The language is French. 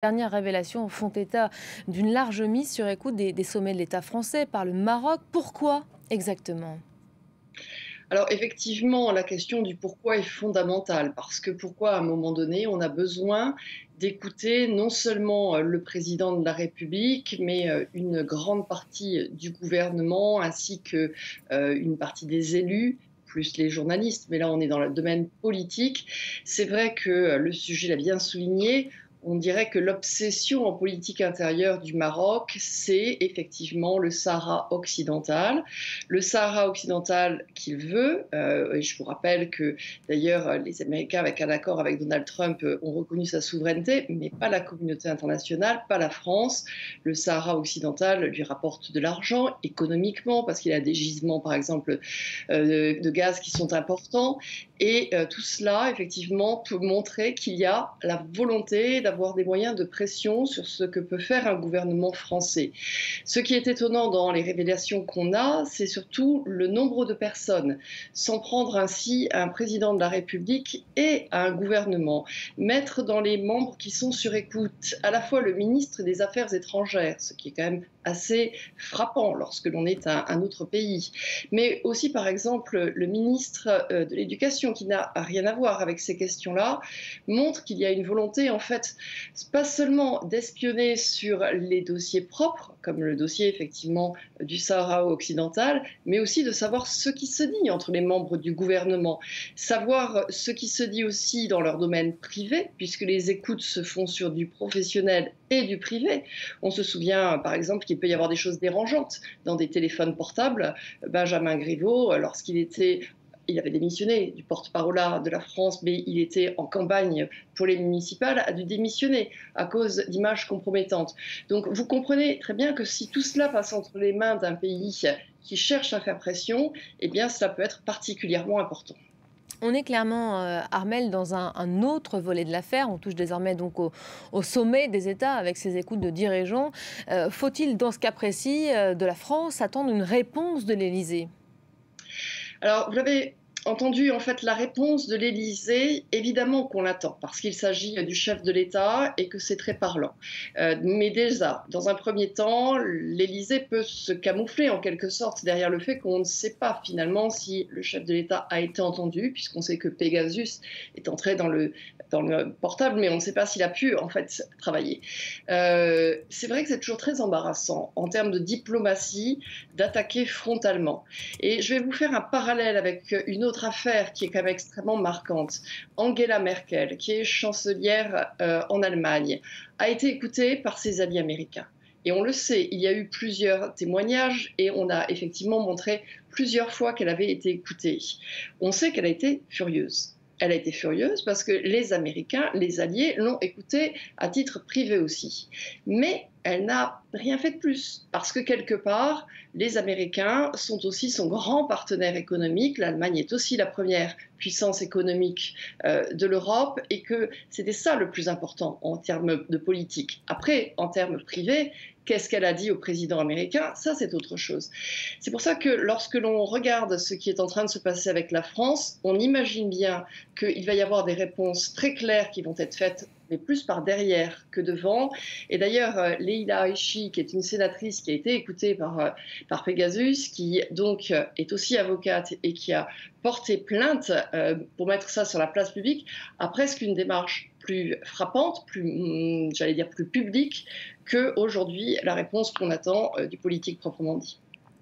Dernières révélations font état d'une large mise sur écoute des sommets de l'État français par le Maroc. Pourquoi exactement? Alors effectivement, la question du pourquoi est fondamentale, parce que pourquoi à un moment donné, on a besoin d'écouter non seulement le président de la République, mais une grande partie du gouvernement, ainsi que une partie des élus, plus les journalistes, mais là on est dans le domaine politique. C'est vrai que le sujet l'a bien souligné. On dirait que l'obsession en politique intérieure du Maroc, c'est effectivement le Sahara occidental. Le Sahara occidental qu'il veut, et je vous rappelle que d'ailleurs les Américains, avec un accord avec Donald Trump, ont reconnu sa souveraineté, mais pas la communauté internationale, pas la France. Le Sahara occidental lui rapporte de l'argent économiquement, parce qu'il a des gisements, par exemple, de gaz qui sont importants. Et tout cela, effectivement, peut montrer qu'il y a la volonté d'avoir des moyens de pression sur ce que peut faire un gouvernement français. Ce qui est étonnant dans les révélations qu'on a, c'est surtout le nombre de personnes, s'en prendre ainsi à un président de la République et à un gouvernement, mettre dans les membres qui sont sur écoute à la fois le ministre des Affaires étrangères, ce qui est quand même assez frappant lorsque l'on est un autre pays, mais aussi par exemple le ministre de l'Éducation, qui n'a rien à voir avec ces questions-là, montre qu'il y a une volonté en fait pas seulement d'espionner sur les dossiers propres, comme le dossier effectivement du Sahara occidental, mais aussi de savoir ce qui se dit entre les membres du gouvernement, savoir ce qui se dit aussi dans leur domaine privé, puisque les écoutes se font sur du professionnel et du privé. On se souvient par exemple qu'il peut y avoir des choses dérangeantes dans des téléphones portables. Benjamin Griveaux, il avait démissionné du porte-parole de la France, mais il était en campagne pour les municipales, a dû démissionner à cause d'images compromettantes. Donc vous comprenez très bien que si tout cela passe entre les mains d'un pays qui cherche à faire pression, eh bien cela peut être particulièrement important. On est clairement, Armel, dans un autre volet de l'affaire. On touche désormais donc au sommet des États avec ces écoutes de dirigeants. Faut-il, dans ce cas précis de la France, attendre une réponse de l'Élysée? Alors, vous l'avez entendu, en fait, la réponse de l'Élysée, évidemment qu'on l'attend, parce qu'il s'agit du chef de l'État et que c'est très parlant. Mais déjà, dans un premier temps, l'Élysée peut se camoufler en quelque sorte derrière le fait qu'on ne sait pas finalement si le chef de l'État a été entendu, puisqu'on sait que Pegasus est entré dans le portable, mais on ne sait pas s'il a pu en fait travailler. C'est vrai que c'est toujours très embarrassant en termes de diplomatie d'attaquer frontalement. Et je vais vous faire un parallèle avec une autre affaire qui est quand même extrêmement marquante. Angela Merkel, qui est chancelière en Allemagne, a été écoutée par ses alliés américains. Et on le sait, il y a eu plusieurs témoignages et on a effectivement montré plusieurs fois qu'elle avait été écoutée. On sait qu'elle a été furieuse. Elle a été furieuse parce que les Américains, les alliés, l'ont écoutée à titre privé aussi. Mais elle n'a rien fait de plus, parce que quelque part, les Américains sont aussi son grand partenaire économique, l'Allemagne est aussi la première puissance économique de l'Europe, et que c'était ça le plus important en termes de politique. Après, en termes privés, qu'est-ce qu'elle a dit au président américain? Ça, c'est autre chose. C'est pour ça que lorsque l'on regarde ce qui est en train de se passer avec la France, on imagine bien qu'il va y avoir des réponses très claires qui vont être faites, mais plus par derrière que devant. Et d'ailleurs, Leila Aichi, qui est une sénatrice qui a été écoutée par Pegasus, qui donc est aussi avocate et qui a porté plainte pour mettre ça sur la place publique, a presque une démarche plus frappante, plus, j'allais dire, plus publique que aujourd'hui la réponse qu'on attend du politique proprement dit.